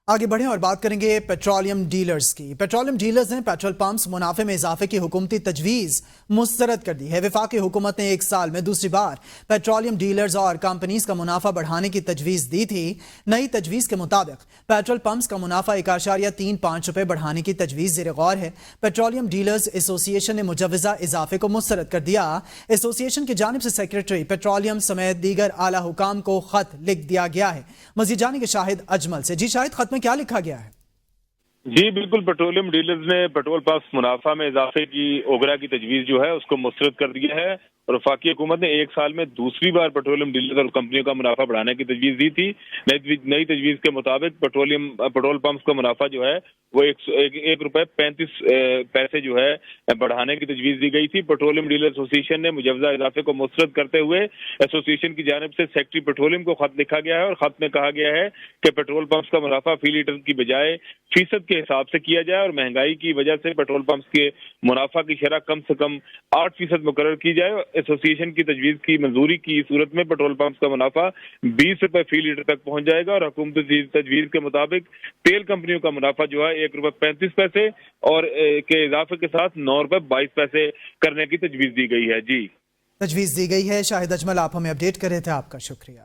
आगे बढ़ें और बात करेंगे पेट्रोलियम डीलर्स की। पेट्रोलियम डीलर्स ने पेट्रोल पंप्स मुनाफे में इजाफे की हुकूमती तजवीज़ मुस्तरद कर दी है। वफाकी हुकूमत ने एक साल में दूसरी बार पेट्रोलियम डीलर्स और कंपनीज का मुनाफा बढ़ाने की तजवीज़ दी थी। नई तजवीज़ के मुताबिक पेट्रोल पंप्स का मुनाफा 1.35 रुपये बढ़ाने की तजवीज़ ज़ेर गौर है। पेट्रोलियम डीलर्स एसोसिएशन ने मुजवजा इजाफे को मुस्तरद कर दिया। एसोसिएशन की जानिब से सेक्रेटरी पेट्रोलियम समेत दीगर आला हुकाम को खत लिख दिया गया है। मजीद जानेंगे शाहिद अजमल से। जी शाहिद, खत में क्या लिखा गया है? जी बिल्कुल, पेट्रोलियम डीलर्स ने पेट्रोल पंप मुनाफा में इजाफे की ओगरा की तजवीज़ जो है उसको मुस्तरद कर दिया है और वफाकी हुकूमत ने एक साल में दूसरी बार पेट्रोलियम डीलर्स और कंपनियों का मुनाफा बढ़ाने की तजवीज़ दी थी। नई तजवीज़ के मुताबिक पेट्रोल पंप्स का मुनाफा जो है वो एक रुपये 35 पैसे जो है बढ़ाने की तजवीज़ दी गई थी। पेट्रोलियम डीलर एसोसिएशन ने मुजवजा इजाफे को मुस्तरद करते हुए एसोसिएशन की जानिब से सेक्रेटरी पेट्रोलियम को खत लिखा गया है और खत में कहा गया है कि पेट्रोल पंप्स का मुनाफा फी लीटर की बजाय फीसद के हिसाब से किया जाए और महंगाई की वजह से पेट्रोल पंप्स के मुनाफा की शरह कम से कम 8% मुकर्रर की जाए। एसोसिएशन की तजवीज़ की मंजूरी की सूरत में पेट्रोल पंप्स का मुनाफा 20 रुपये फी लीटर तक पहुंच जाएगा और हुकूमती तजवीज़ के मुताबिक तेल कंपनियों का मुनाफा जो है 1.35 रुपये और के इजाफे के साथ 9.22 रुपये करने की तजवीज़ दी गई है। जी तजवीज़ दी गई है। शाहिद अजमल, आप हमें अपडेट कर रहे थे, आपका शुक्रिया।